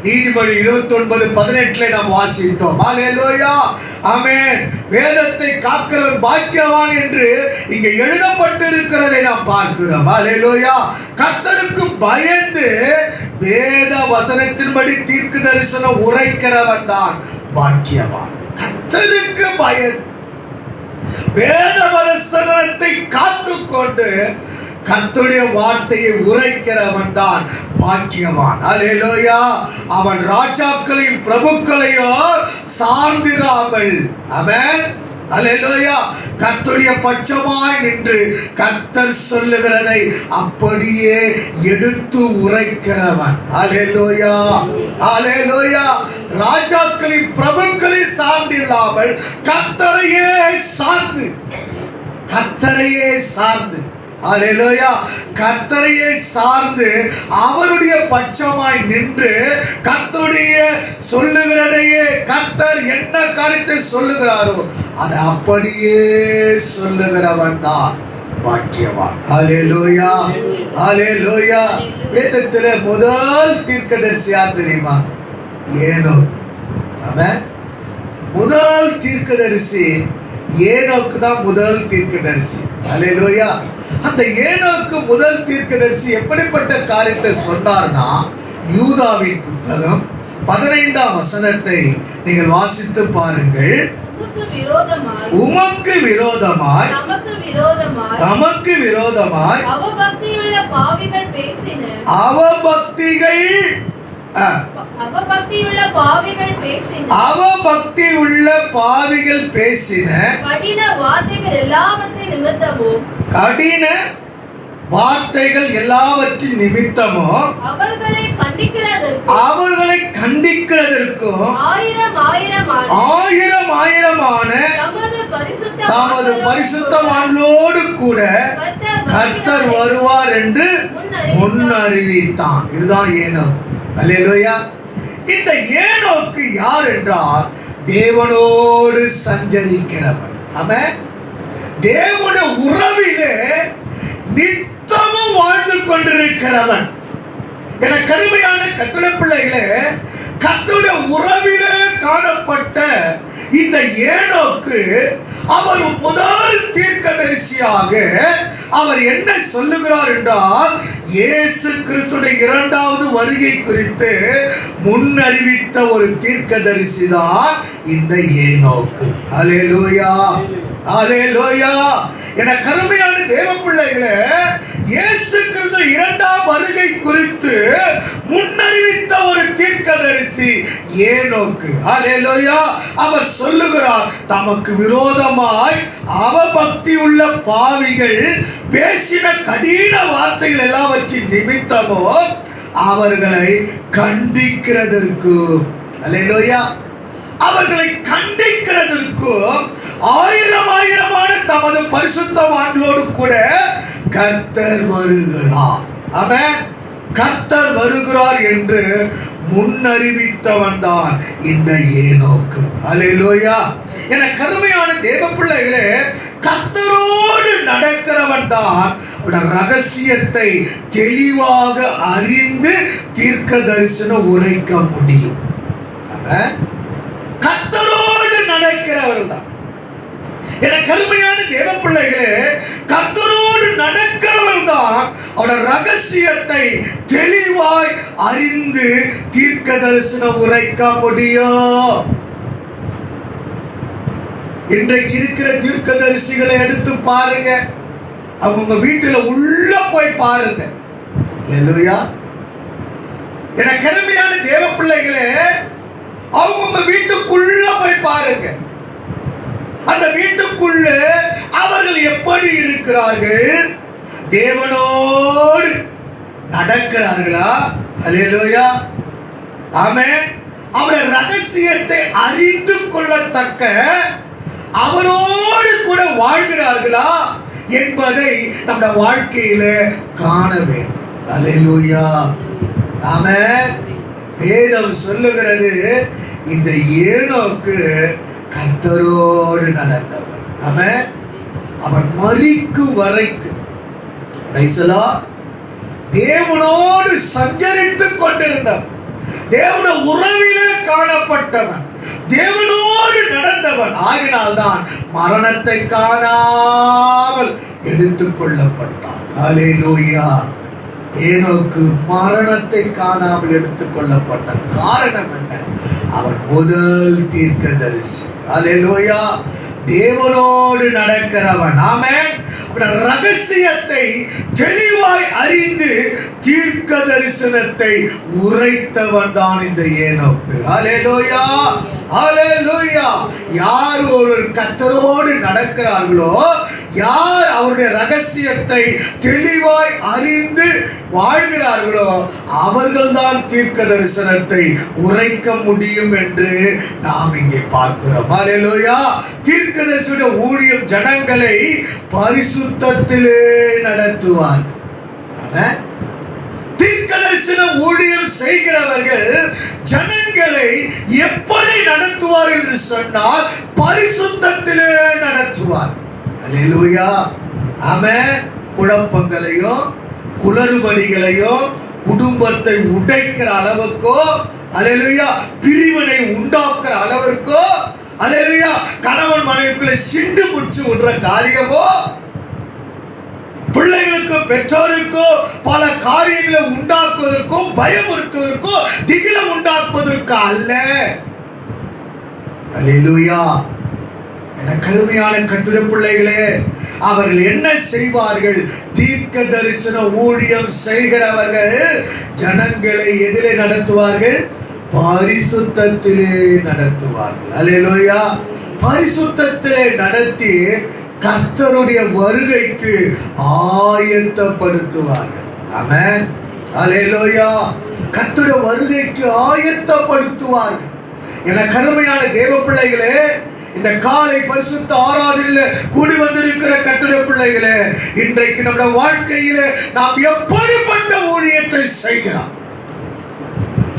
நீதிமொழி 29:18 நாம் வாசித்தோம். அல்லேலூயா. ஆமென். வேதத்தை காக்கிறவன் பாக்கியவான் என்று இங்கே எழுதப்பட்டிருக்கிறதை நாம் பார்க்கிறோம். அல்லேலூயா. கர்த்தருக்கு பயந்து வேத வசனத்தின்படி தீர்க்க தரிசனம் உரைக்கிறவன் தான் பாக்கியவான். கர்த்தருக்கு பயந்து வேத வசனத்தை காத்துக்கொண்டு கர்த்தருடைய வார்த்தையை உரைக்கிறவன் தான் பாக்கியவான். அல்லேலூயா. அவன் ராஜாக்களையும் பிரபுக்களையும் சார்ந்திராமல், ஆமென், அல்லேலூயா, கர்த்தருடைய பட்சமாய் நின்று கர்த்தர் சொல்லுகிறதை அப்படியே எடுத்து உரைக்கிறவன். அல்லேலூயா. அல்லேலூயா. ராஜாக்களின் பிரபுக்களை சார்ந்தில்லாமல் கர்த்தரையே சார்ந்து, கர்த்தரையே சார்ந்து, அல்லேலூயா, கர்த்தரையே சார்ந்து அவருடைய பட்சமாய் நின்று கர்த்தருடைய சொல்லுகிறதையே, கர்த்தர் என்ன காரியத்தை சொல்லுகிறாரோ அதை அப்படியே சொல்லுகிறவன் தான் பாக்கியவான். அல்லேலூயா. அல்லேலூயா. வேதத்திலே முதல் தீர்க்கதரிசி யார் தெரியுமா? ஏனோக்கு. ஆமென். முதல் தீர்க்கதரிசி ஏனோக்கு தான் முதல் தீர்க்கதரிசி. அல்லேலூயா. அந்த ஏனோக்கு முதல் தீர்க்கதரிசி எப்படிப்பட்ட காரியத்தை சொன்னார்னா, யூதாவின் புத்தகம் 15ஆம் வசனத்தை நீங்கள் வாசித்து பாருங்கள். உமக்கு விரோதமாய் நமக்கு விரோதமாய் அவபக்திகள் அவபக்தியுள்ள பாவிகள் பேசின கடின வார்த்தைகள் எல்லாவற்றின் நிமித்தமும் அவர்களை கண்டிக்கிறதற்கும் ஆயிரமான தமது பரிசுத்தவான்களோடு கூட கர்த்தர் வருவார் என்று முன்னறிவித்தான். இதுதான் ஏனோக்கு. அல்லேலூயா. இந்த ஏனோக்கு யார் என்றால் தேவனோடு சஞ்சரிக்கிறவன். அவன் தேவனுடைய உறவிலே நித்தமும் வாழ்ந்து கொண்டிருக்கிறவன். என கருமையான கர்த்தருடைய பிள்ளைகளே, கர்த்தருடைய உறவிலே காணப்பட்ட இந்த ஏனோக்கு அவர் முதல் தீர்க்கதரிசியாக அவர் என்ன சொல்லுகிறார் என்றால், இயேசு கிறிஸ்துவின் இரண்டாவது வருகை குறித்து முன்னறிவித்த ஒரு தீர்க்கதரிசி தான் இந்த ஏனோக்கு. அல்லேலூயா, அல்லேலூயா. என கருமையான தேவ பிள்ளைகளே, இயேசு கிறிஸ்து இரண்டாம் வருகை குறித்து முன்னறிவித்த ஒரு தீர்க்கதரிசி ஏனோக்கு. அல்லேலூயா. அவர் சொல்லுகிறார், தமக்கு விரோதமாய் அவபக்தி உள்ள பாவிகள் பேசின கடின வார்த்தைகள் எல்லாவற்றின் நிமித்தமோ அவர்களை கண்டிக்கிறதற்கு, அல்லேலூயா, அவர்களை கண்டிக்கிறதற்கும் ஆயிரமான தமது பரிசுத்தவான்களோடு கூட கர்த்தர் வருகிறார். அவன் கர்த்தர் வருகிறார் என்று முன்னறிவித்தவன் தான் இந்த ஏனோக்கு. அல்லேலூயா. என கருமையான தேவ பிள்ளைகளே, கர்த்தரோடு நடக்கிறவன் தான் ரகசியத்தை தெளிவாக அறிந்து தீர்க்க தரிசனம் உரைக்க முடியும். கர்த்தரோடு நடக்கிறவர்கள் தான். என கருமையான தேவ பிள்ளைகளே, கர்த்தரோடு நடக்கிறவர்கள் தான் அவருடைய ரகசியத்தை தெளிவாய் அறிந்து தீர்க்க தரிசனம் உரைக்க முடியும். இன்றைக்கு இருக்கிற தீர்க்கதரிசிகளை எடுத்து பாருங்க, அவங்க வீட்டுல உள்ள போய் பாருங்க. அல்லேலூயா. என கருமையான தேவ பிள்ளைகளே, அவங்க வீட்டுக்குள்ள போய் பாருங்க. அந்த வீட்டுக்குள்ள அவர்கள் எப்படி இருக்கிறார்கள்? தேவனோடு நடக்கிறார்களா? அல்லேலூயா, ஆமென். அவருடைய ரகசியத்தை அறிந்து கொள்ளத்தக்க அவரோடு கூட வாழ்கிறார்களா என்பதை நம்முடைய வாழ்க்கையில காண வேண்டும். அல்லேலூயா, ஆமென். வேதம் சொல்லுகிறது, இந்த ஏனோக்கு கர்த்தரோடு நடந்தவன். ஆமென். அவன் மரிக்கும் வரைக்கும் தேவனோடு சஞ்சரித்துக் கொண்டிருந்தவன், தேவனுடைய உறவிலே காணப்பட்டவன், தேவனோடு நடந்தவன். ஆகினால்தான் மரணத்தை காணாமல் எடுத்துக் கொள்ளப்பட்டான். அல்லேலூயா. ஏனோக்கு மரணத்தை காணாமல் எடுத்துக் கொள்ளப்பட்ட காரணம் என்ன? அவன் முதல் தீர்க்கதரிசி. அல்லேலூயா. தேவனோடு நடக்கிறவன். ஆமென். ரகசியத்தை தெளிவாய் அறிந்து தீர்க்க தரிசனத்தை உரைத்தவன் தான் இந்த ஏனோக்கு. அல்லேலூயா, அல்லேலூயா. யார் ஒரு கர்த்தரோடு நடக்கிறார்களோ, யார் அவருடைய ரகசியத்தை தெளிவாய் அறிந்து வாழ்கிறார்களோ, அவர்கள்தான் தீர்க்க தரிசனத்தை உரைக்க முடியும் என்று நாம் இங்கே பார்க்கிறோம். அல்லேலூயா. தீர்க்க தரிசன ஊழியம் ஜனங்களை பரிசுத்தத்திலே நடத்துவார். தீர்க்க தரிசன ஊழியம் செய்கிறவர்கள் ஜனங்களை எப்படி நடத்துவார் என்று சொன்னால் பரிசுத்தத்திலே நடத்துவார். அல்லேலூயா, ஆமென். குழப்பங்களையும் குளறுபடிகளையும் குடும்பத்தை உடைக்கிற அளவுக்கோ, அல்லேலூயா, பிரிவினை உண்டாக்குற அளவிற்கோ, அல்லேலூயா, கணவன் மனைவிக்குள்ள சிண்டு முடிச்சு விடுற காரியமோ, பிள்ளைகளுக்கு பெற்றோருக்கோ பல காரியங்களை உண்டாக்குவதற்கோ பயமுறுத்துவதற்கோ திகில உண்டாக்குவதற்கு அல்ல. அல்லேலூயா. என கருமையான கர்த்தருடைய பிள்ளைகளே, அவர்கள் என்ன செய்வார்கள்? தீர்க்க தரிசன ஊழியம் செய்கிறவர்கள் ஜனங்களை எதிலே நடத்துவார்கள்? பரிசுத்தத்திலே நடத்துவார்கள். அல்லேலூயா. பரிசுத்தத்திலே நடத்தி கர்த்தருடைய வருகைக்கு ஆயத்தப்படுத்துவார்கள். ஆமென். அல்லேலூயா. கர்த்தருடைய வருகைக்கு ஆயத்தப்படுத்துவார்கள். என கருமையான தேவ பிள்ளைகளே, இந்த காலை பரிசுத்த ஆராதனையில் கூடி வந்திருக்கிற கர்த்தருடைய பிள்ளைகளே, இன்றைக்கு நம்முடைய வாழ்க்கையிலே நாம் எப்படிப்பட்ட ஊழியத்தை செய்கிறோம்?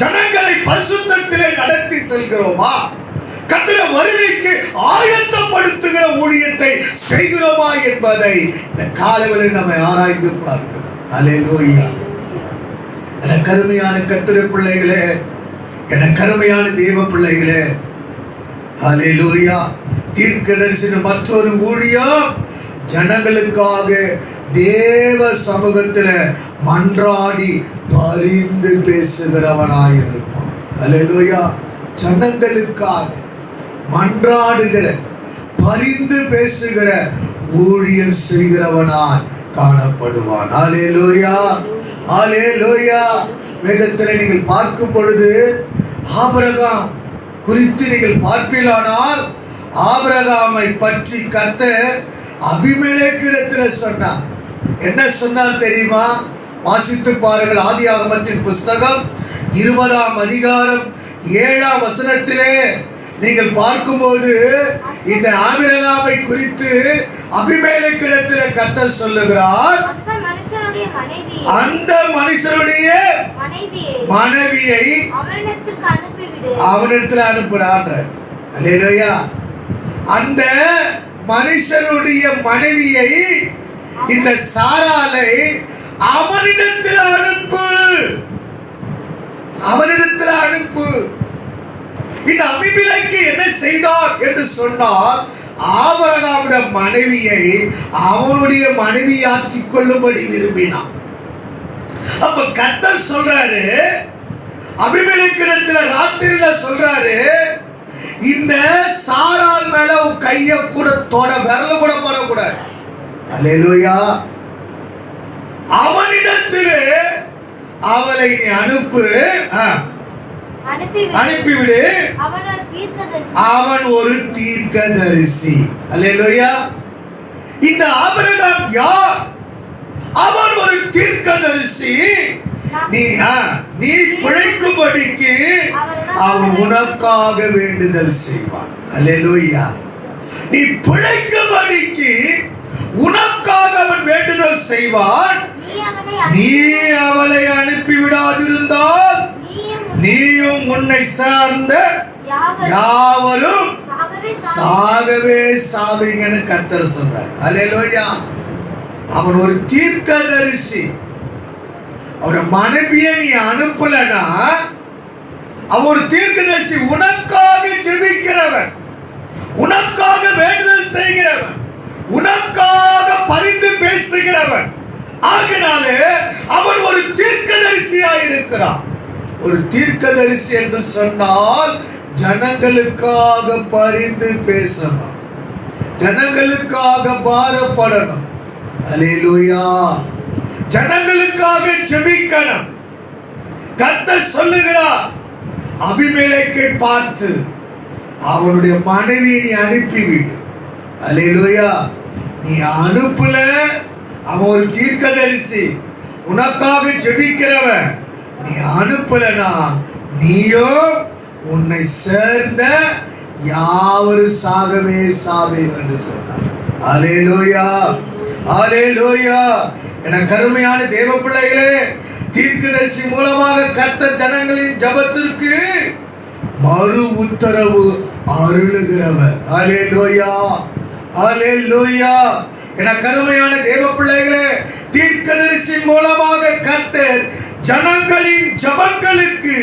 ஜனங்களை பரிசுத்தத்திலே நடத்தி செல்கிறோமா? கர்த்தருடைய வருகைக்கு ஆயத்தப்படுத்துகிற ஊழியத்தை செய்கிறோமா என்பதை இந்த காலையில் நம்ம ஆராய்ந்து பார்க்கிறோம். அல்லேலூயா. என கருமையான கர்த்தருடைய பிள்ளைகளே, என கருமையான தேவ பிள்ளைகளே, அல்லேலூயா. தீர்க்கதரிசன மற்றொரு ஊழியம் ஜனங்களுக்காக தேவ சமூகத்தில் மன்றாடி பரிந்து பேசுகிறவனாயிருப்பான். அல்லேலூயா. ஜனங்களுக்காக மன்றாடுகிற பரிந்து பேசுகிற ஊழியம் செய்கிறவனாய் காணப்படுவான். அல்லேலூயா. அல்லேலூயா. வேதத்தில் நீங்கள் பார்க்கும் பொழுது ஆபிரகாம் குறித்து நீங்கள் பார்ப்பீர்களானால், ஆபிரகாமை பற்றி கர்த்தர் அபிமெலேக்கிடத்தில் சொன்னார். என்ன சொன்னார் தெரியுமா? வாசித்து பாருங்கள். ஆதியாகமத்தின் புஸ்தகம் 20ஆம் அதிகாரம் 7ஆம் வசனத்திலே நீங்கள் பார்க்கும்போது இந்த ஆபிரகாமை குறித்து அபிமெலேக்கிடத்தில் கர்த்தர் சொல்லுகிறார், அந்த மனுஷனுடைய மனைவியை அவனிடத்தில் அனுப்புறார். அல்லேலூயா. அந்த மனுஷனுடைய மனைவியை, இந்த சாராளை அவனிடத்தில் அனுப்பு, அவனிடத்தில் அனுப்பு. இந்த அபிமெலேக்கு என்ன செய்தார் என்று சொன்னால், ஆபிரகாமுடைய மனைவியை அவனுடைய மனைவியாக்கிக் கொள்ளும்படி விரும்பினான். அப்ப கர்த்தர் சொல்றாரு, அபிமெலேக்கிடத்துல ராத்திரியில சொல்றாரு, இந்த சாராள் மேல உன் கைய கூட தொட, விரல கூட போடக்கூடாது. அல்லேலூயா. அவனிடத்திலே அவளை நீ அனுப்பு, அனுப்பிவிடு, அவன் ஒரு தீர்க்கதரிசி. அல்லேலூயா. இந்த ஆபிரகாம் யார்? அவன் ஒரு தீர்க்கதரிசி. நீ பிழைக்கும்படிக்கு அவன் உனக்காக வேண்டுதல் செய்வான். அல்லேலூயா. நீ பிழைக்கும்படிக்கு உனக்காக அவன் வேண்டுதல் செய்வான். நீ அவளை அனுப்பிவிடாதிருந்தால் நீயும் உன்னை சார்ந்த யாவரும் சாகவே சாவீங்கன்னு கர்த்தர் சொல்றார். அல்லேலூயா. அவன் ஒரு தீர்க்கதரிசி. அவன மனைவியை நீ அனுப்பலனா அவன் ஒரு தீர்க்கதரிசி. உனக்காக ஜெபிக்கிறவன், உனக்காக வேண்டுதல் செய்கிறவன், உனக்காக பரிந்து பேசுகிறவன். ஆகினாலே அவன் ஒரு தீர்க்கதரிசியாய் இருக்கிறான். ஒரு தீர்க்கதரிசி என்று சொன்னால் ஜனங்களுக்காக பரிந்து பேசணும், ஜனங்களுக்காக பாரப்படணும். அல்லேலூயா. ஜனங்களுக்காக ஜெபிக்கணும். கர்த்தர் சொல்லுகிறார், அபிமெலேக்கை பார்த்து அவனுடைய மனைவியை நீ அனுப்பிவிடு. அல்லேலூயா. நீ அனுப்பல, அவன் ஒரு தீர்க்கதரிசி, உனக்காக ஜெபிக்கிறவன். நீ அனுப்பலனா நீயோ உன்னை சேர்ந்த யாவரும் சாகவே சாவீர் என்று சொன்னார். அல்லேலூயா. அல்லேலூயா. என கருமையான தேவ பிள்ளைகளே, தீர்க்கதரிசி மூலமாக கர்த்தர் ஜனங்களின் ஜெபத்திற்கு மறு உத்தரவு அருளுகிறவர். அல்லேலூயா. அல்லேலூயா. என கருமையான தேவ பிள்ளைகளே, தீர்க்கதரிசி மூலமாக கர்த்தர் ஜனங்களின் ஜெபங்களுக்கு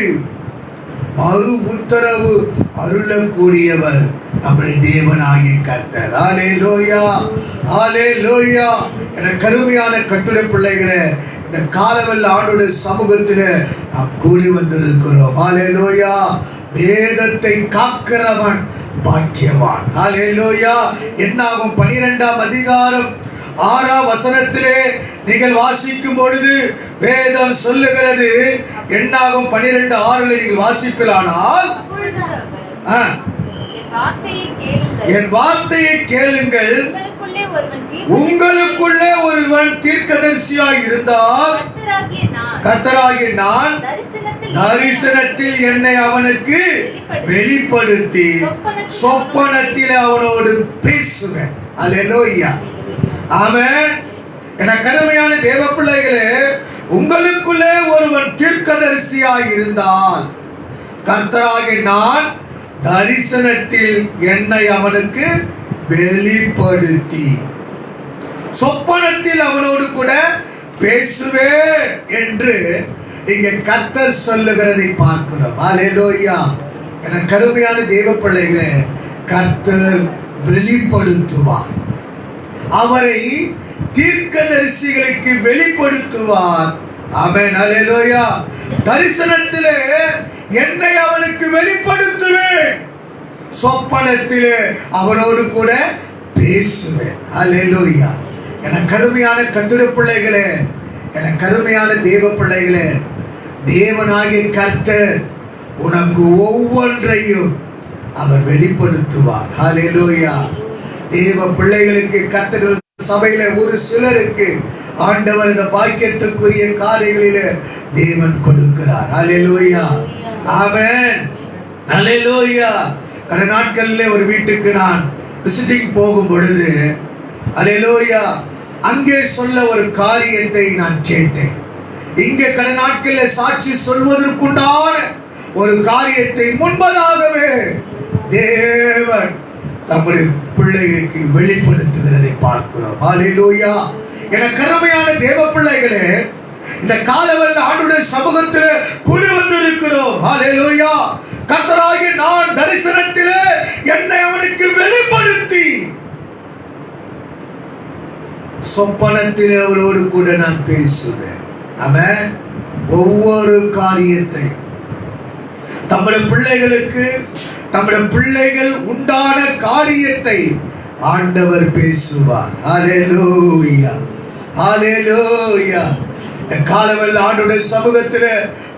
மறு உத்தரவு அருளக்கூடியவர் நம்முடைய தேவனாகிய கர்த்தர். அல்லேலூயா. அல்லேலூயா. என கருமையான கர்த்தருடைய பிள்ளைகளே, இந்த காலவெல்ல ஆண்டுடைய சமூகத்தில் நாம் கூடி வந்திருக்கிறோம். அல்லேலூயா. வேதத்தை காக்கிறவன் பாக்கியவான். அல்லேலூயா. என்னாகும் 12ஆம் அதிகாரம் 6ஆம் வசனத்திலே நீங்கள் வாசிக்கும் பொழுது வேதம் சொல்லுகிறது. என்னாகும் 12:6 நீங்கள் வாசிப்பிலானால், அப்பொழுது அவர், என் வார்த்தையை கேளுங்கள். என் வார்த்தையை கேளுங்கள். உங்களுக்குள்ளே ஒருவன் தீர்க்கதரிசியாய் இருந்தால், கர்த்தராகிய நான் தரிசனத்தில் என்னை அவனுக்கு வெளிப்படுத்தி சொப்பனத்தில் அவனோடு பேசுவேன். அல்லேலூயா, ஆமென். என கருமையான தேவ பிள்ளைகளே, உங்களுக்குள்ளே ஒருவன் தீர்க்கதரிசியாய் இருந்தால், கர்த்தராகிய நான் தரிசனத்தில் என்னை அவனுக்கு வெளிப்படுத்தி சொப்பனத்தில் அவனோடு கூட பேசுவேன் என்று இங்கே கர்த்தர் சொல்லுகிறதை பார்க்கிறோம். அல்லேலூயா. என கருமையான தேவ பிள்ளைகளே, கர்த்தர் வெளிப்படுத்துவார். அவரை தீர்க்கதரிசிகளுக்கு வெளிப்படுத்துவார். ஆமென். அல்லேலூயா. தரிசனத்திலே என்னை அவனுக்கு வெளிப்படுத்துவேன், சொப்பனத்திலே அவனோடு கூட பேசுவேன். அல்லேலூயா. என கருமையான கர்த்தருடைய பிள்ளைகளே, என கருமையான தேவ பிள்ளைகளே, தேவனாகிய கர்த்தர் உனக்கு ஒவ்வொன்றையும் அவர் வெளிப்படுத்துவார். அல்லேலூயா. தேவ பிள்ளைகளுக்கு கர்த்தர் சபையில ஒரு சிலருக்கு ஆண்டவர் இந்த பாக்கியத்துக்குரிய காரியங்களிலே தேவன் கொடுக்கிறார். அல்லேலூயா, ஆமென். அல்லேலூயா. கடந்த நாட்களிலே ஒரு வீட்டுக்கு நான் விசிட்டிங் போகும் பொழுது, அல்லேலூயா, அங்கே சொல்ல ஒரு காரியத்தை நான் கேட்டேன். இங்கே கடந்த நாட்களில் சாட்சி சொல்வதற்குண்டான ஒரு காரியத்தை முன்பதாகவே தேவன் தம்முடைய பிள்ளைகளுக்கு வெளிப்படுத்துகிறதை பார்க்கிறோம். அல்லேலூயா. என கருமையான தேவ பிள்ளைகளே, இந்த காலவெல்ல ஆண்டுடைய சமூகத்தில் கூடி வந்திருக்கிறோம். அல்லேலூயா. கர்த்தராகிய நான் தரிசனத்திலே என்னை அவனுக்கு வெளிப்படுத்தி சொப்பனத்தில் அவரோடு கூட நான் பேசுவேன். ஆமென். ஒவ்வொரு காரியத்தை தம்முடைய பிள்ளைகளுக்கு, தம்முடைய பிள்ளைகள் உண்டான காரியத்தை ஆண்டவர் பேசுவார். அல்லேலூயா, அல்லேலூயா. காலவெல்ல ஆண்டுடைய சமூகத்தில்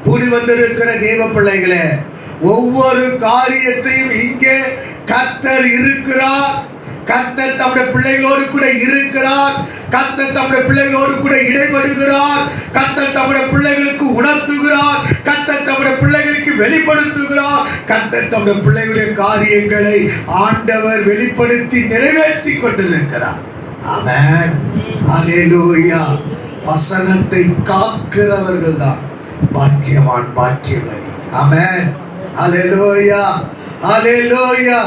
கூடி வந்திருக்கிற தேவ பிள்ளைகளே, ஒவ்வொரு காரியத்தையும் இங்கே கர்த்தர் இருக்கிறார். கர்த்தர் தம்முடைய பிள்ளைகளோடு கூட இருக்கிறார். கர்த்தர் தம்முடைய பிள்ளைகளோடு கூட இடைபடுகிறார். கர்த்தர் தம்முடைய பிள்ளைகளுக்கு உணர்த்துகிறார். கர்த்தர் தம்முடைய பிள்ளைகளுக்கு வெளிப்படுத்துகிறார். கர்த்தர் தம்முடைய பிள்ளைகளுடைய காரியங்களை ஆண்டவர் வெளிப்படுத்தி நிறைவேற்றி கொண்டிருக்கிறார். ஆமென். அல்லேலூயா. வசனத்தை காக்கிறவர்கள் தான் பாக்கியவான், பாக்கியவதி. ஆமென். அல்லேலூயா, அல்லேலூயா.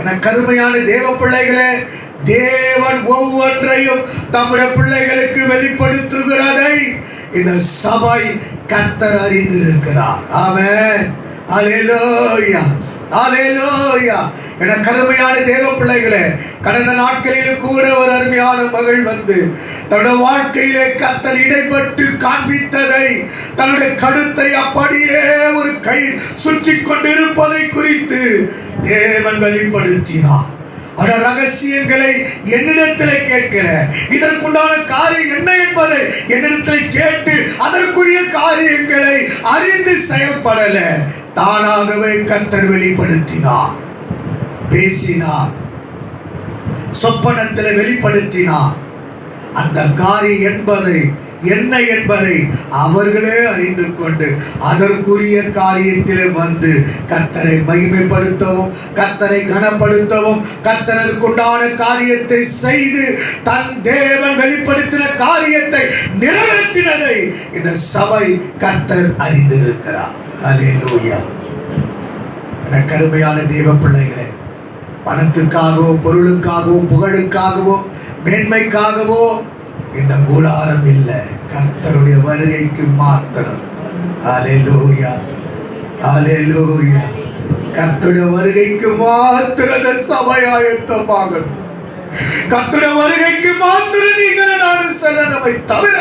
என கருமையான தேவ பிள்ளைகளே, தேவன் ஒவ்வொன்றையும் தம்முடைய பிள்ளைகளுக்கு வெளிப்படுத்துகிறதை இந்த சபை கர்த்தர் அறிந்திருக்கிறார். ஆமென். அல்லேலூயா, அல்லேலூயா. என கருமையான தேவ பிள்ளைகளே, கடந்த நாட்களில் கூட ஒரு அருமையான மகள் வந்து தன்னுடைய வாழ்க்கையிலே கர்த்தர் இடைப்பட்டு காண்பித்ததை, தன்னுடைய கழுத்தை அப்படியே ஒரு கை சுற்றி கொண்டிருப்பதை குறித்து தேவன் வெளிப்படுத்தினார். அந்த ரகசியங்களை என்னிடத்தில் கேட்கிற, இதற்குண்டான காரியம் என்ன என்பதை என்னிடத்தில் கேட்டு அதற்குரிய காரியங்களை அறிந்து செயல்படல, தானாகவே கர்த்தர் வெளிப்படுத்தினார், பேசினார், சொப்பனத்தில் வெளிப்படுத்தினார். அந்த காரியம் என்பதை என்ன என்பதை அவர்களே அறிந்து கொண்டு அதற்குரிய காரியத்திலே வந்து கர்த்தரை மகிமைப்படுத்தவும், கர்த்தரை கனப்படுத்தவும், கர்த்தருக்குண்டான காரியத்தை செய்து தன் தேவன் வெளிப்படுத்தின காரியத்தை நிறைவேற்றினதை இந்த சபை கர்த்தர் அறிந்திருக்கிறார். அல்லேலூயா. எனக்கு அருமையான தேவ பிள்ளைகளே, பணத்துக்காகவோ, பொருளுக்காகவோ, புகழுக்காகவோ, மேன்மைக்காகவோ இந்த கூடாரம் இல்லை, கர்த்தருடைய வருகைக்கு மாத்திரம். அல்லேலூயா, அல்லேலூயா. கர்த்தருடைய வருகைக்கு மாத்திரம் சபை ஆயத்தமாகணும். கர்த்தருடைய வருகைக்கு மாத்திரம் நீங்கள் நான் சரணமை தவிர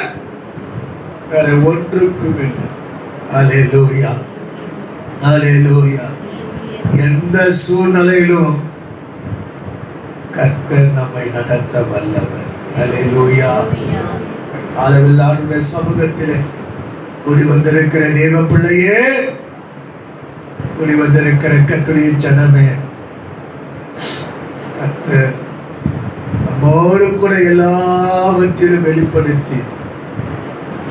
வேற ஒன்றுக்கும் இல்லை. அல்லேலூயா, அல்லேலூயா. எந்த சூழ்நிலையிலும் கர்த்தர் நம்மை நடத்த வல்லவர். அல்லேலூயா. காலவெல்லாருடைய சமூகத்திலே கூடி வந்திருக்கிற தேவ பிள்ளையே, கூடி வந்திருக்கிற கர்த்தருடைய ஜனமே, கர்த்தர் நம்மோடு கூட எல்லாவற்றிலும் வெளிப்படுத்தி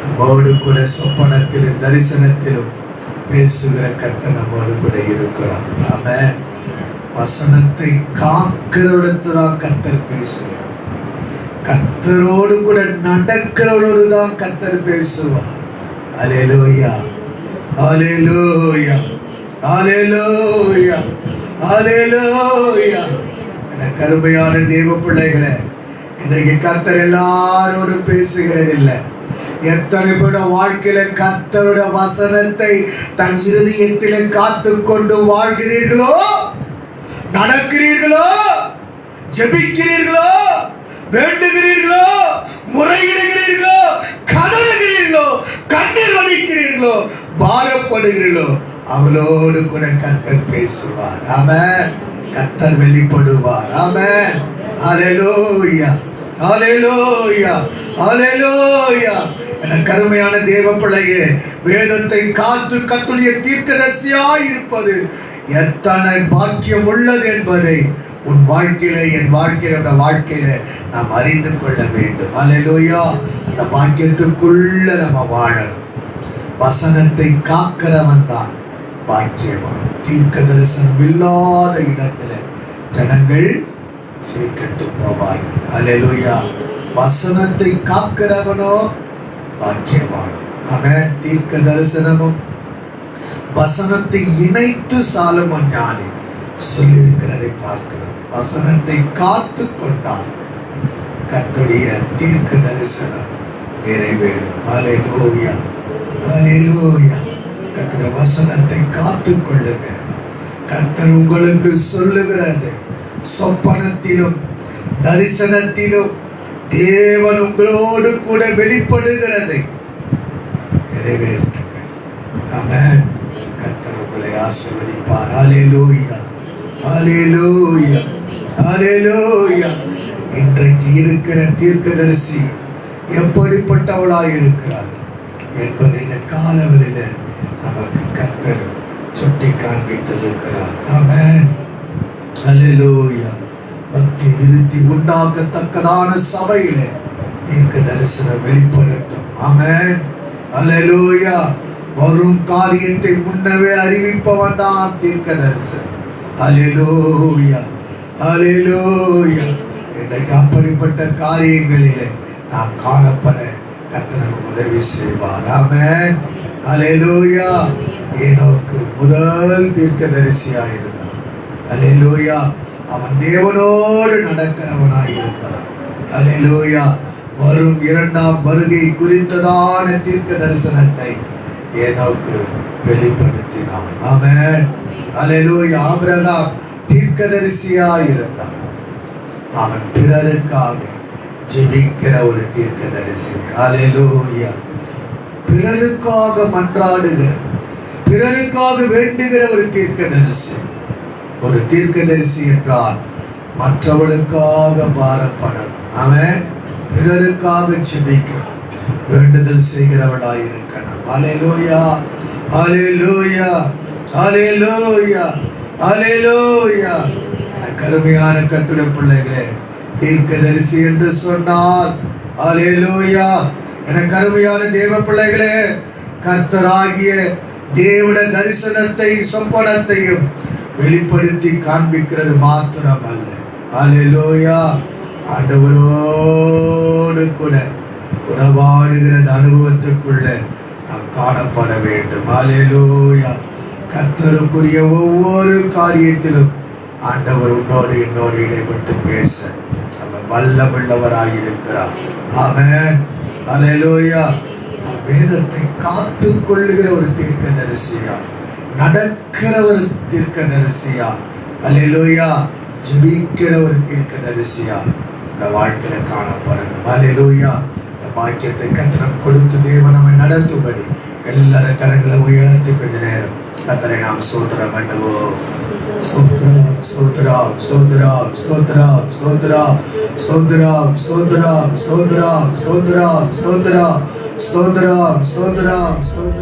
நம்மோடு கூட சொப்பனத்திலும் தரிசனத்திலும் பேசுகிற கர்த்தர் நம்மோடு கூட இருக்கிறார். ஆமென். வசனத்தை காக்கிறவரிடத்துதான் கர்த்தர் பேசுவார். கர்த்தரோடு கூட நடக்கிறவரோடு தான் கர்த்தர் பேசுவார். அல்லேலூயா, அல்லேலூயா, அல்லேலூயா, அல்லேலூயா. எனக்கு அருமையான தேவ பிள்ளைகளே, இன்றைக்கு கர்த்தர் எல்லாரோடும் பேசுகிறதில்லை. எத்தனை பேட வாழ்க்கையில கர்த்தருடைய வசனத்தை தன் இருதயத்திலே காத்து கொண்டு வாழ்கிறீர்களோ, நடக்கிறீர்களோ, ஜெபிக்கிறீர்களோ, வேண்டுகிறீர்களோ, முறையிடுகிறீர்களோ, கதறுகிறீர்களோ, கண்ணீர் வடிக்கிறீர்களோ, பாரப்படுகிறீர்களோ, அவளோடு கூட கர்த்தர் பேசுவார். ஆமென். கர்த்தர் வெளிப்படுவார். ஆமென். அல்லேலூயா, அல்லேலூயா, அல்லேலூயா. எனக்கு அருமையான தேவ பிள்ளையே, வேதத்தை காத்து கர்த்தருடைய தீர்க்கதரிசியாய் இருப்பது எத்தனை பாக்கியம் உள்ளது என்பதை உன் வாழ்க்கையில, என் வாழ்க்கையில, வாழ்க்கையில நாம் அறிந்து கொள்ள வேண்டும். அல்லேலூயா. அந்த பாக்கியத்துக்குள்ள நம்ம வாழணும். வசனத்தை காக்கிறவன் தான் பாக்கியவான். தீர்க்க தரிசனம் இல்லாத இடத்துல ஜனங்கள் சீர்கெட்டு போவார்கள். அல்லேலூயா. வசனத்தை காக்கிறவனோ பாக்கியவான். அவன் தீர்க்க தரிசனமும் வசனத்தை இணைத்து சாலமோன் ஞானி சொல்லியிருக்கிறதை பார்க்கிறோம். வசனத்தை காத்து கொண்டால் கர்த்தருடைய தீர்க்க தரிசனம் நிறைவேறும். அல்லேலூயா, அல்லேலூயா. கர்த்தருடைய வசனத்தை காத்து கொள்ளுங்க. கர்த்தர் உங்களுக்கு சொல்லுகிறது, சொப்பனத்திலும் தரிசனத்திலும் தேவன் உங்களோடு கூட வெளிப்படுகிறதை நிறைவேற்றுங்க. ஆமென். கர்த்தர் உங்களை ஆசீர்வதிப்பார். அல்லேலூயா, அல்லேலூயா, அல்லேலூயா. இன்றைக்கு இருக்கிற தீர்க்கதரிசி எப்படிப்பட்டவளாய் இருக்கிறார் என்பதை இந்த காலவெளியில நமக்கு கர்த்தர் சுட்டி காண்பித்திருக்கிறார். ஆமென். அல்லேலூயா. பக்தி விருத்தி உண்டாகத்தக்கதான சபையிலே தீர்க்க தரிசனம் வெளிப்படட்டும். ஆமென். அல்லேலூயா. வரும் காரியத்தை முன்னவே அறிவிப்பவன் தான் தீர்க்க தரிசனம். அல்லேலூயா, அல்லேலூயா. இன்றைக்கு அப்படிப்பட்ட காரியங்களிலே நாம் காணப்பட கர்த்தர் நமக்கு உதவி செய்வார். ஆமென். அல்லேலூயா. ஏனோக்கு முதல் தீர்க்கதரிசியாய் இருந்தார். அல்லேலூயா. அவன் தேவனோடு நடக்கிறவனாய் இருந்தார். அல்லேலூயா. வரும் இரண்டாம் வருகை குறித்ததான தீர்க்க தரிசனத்தை ஏனோக்கு வெளிப்படுத்தினான். ஆமென். அல்லேலூயா. ஆபிரகாம் தீர்க்கதரிசியாய் இருந்தார். அவன் பிறருக்காக ஜெபிக்கிற ஒரு தீர்க்கதரிசி. அல்லேலூயா. பிறருக்காக மன்றாடுகிற, பிறருக்காக வேண்டுகிற ஒரு தீர்க்கதரிசி. ஒரு தீர்க்கதரிசி என்றால் மற்றவர்களுக்காக பாரப்படணும். அவன் பிறருக்காக ஜெபிக்கணும், வேண்டுதல் செய்கிறவளாய் இருக்கணும். அல்லேலூயா, அல்லேலூயா, அல்லேலூயா, அல்லேலூயா. கருமையான கர்த்தருடைய பிள்ளைகளே, தீர்க்கதரிசி என்று சொன்னால் அல்லேலூயா. எனக்கு அருமையான தேவ பிள்ளைகளே, கர்த்தராகிய தேவனுடைய தரிசனத்தை சொப்பனத்தையும் வெளிப்படுத்தி காண்பிக்கிறது மாத்திரம் அல்ல. அல்லேலூயா. ஆண்டவரோடு கூட உறவாடுகிற அனுபவத்துக்குள்ள நாம் காணப்பட வேண்டும். அல்லேலூயா. கர்த்தருக்குரிய ஒவ்வொரு காரியத்திலும் ஆண்டவர் உன்னோடு என்னோடு இடைப்பட்டு பேச அவர் வல்லமுள்ளவராயிருக்கிறார். ஆமென். அல்லேலூயா. வேதத்தை காத்து கொள்ளுகிற ஒரு தீர்க்கதரிசியா, நடக்கிற ஒரு தீர்க்கதரிசியா, அல்லேலூயா, ஜெபிக்கிற ஒரு தீர்க்கதரிசியா இந்த வாழ்க்கையில காணப்படணும். அல்லேலூயா. இந்த பாக்கியத்தை கர்த்தர் கொடுத்து தேவன் நம்மை நடத்தும்படி எல்லாரும் கரங்களை உயர்த்தி கொஞ்ச நேரம் கர்த்தரை நாம் ஸ்தோத்திரம் பண்ணுவோம். ஸ்தோத்திரம், ஸ்தோத்திரம், ஸ்தோத்திரம், ஸ்தோத்திரம், ஸ்தோத்திரம், ஸ்தோத்திரம், ஸ்தோத்திரம், ஸ்தோத்திரம், ஸ்தோத்திரம், ஸ்தோத்திரம், ஸ்தோத்திரம் ஸ்தோத்திரம் ஸ்தோத்திரம்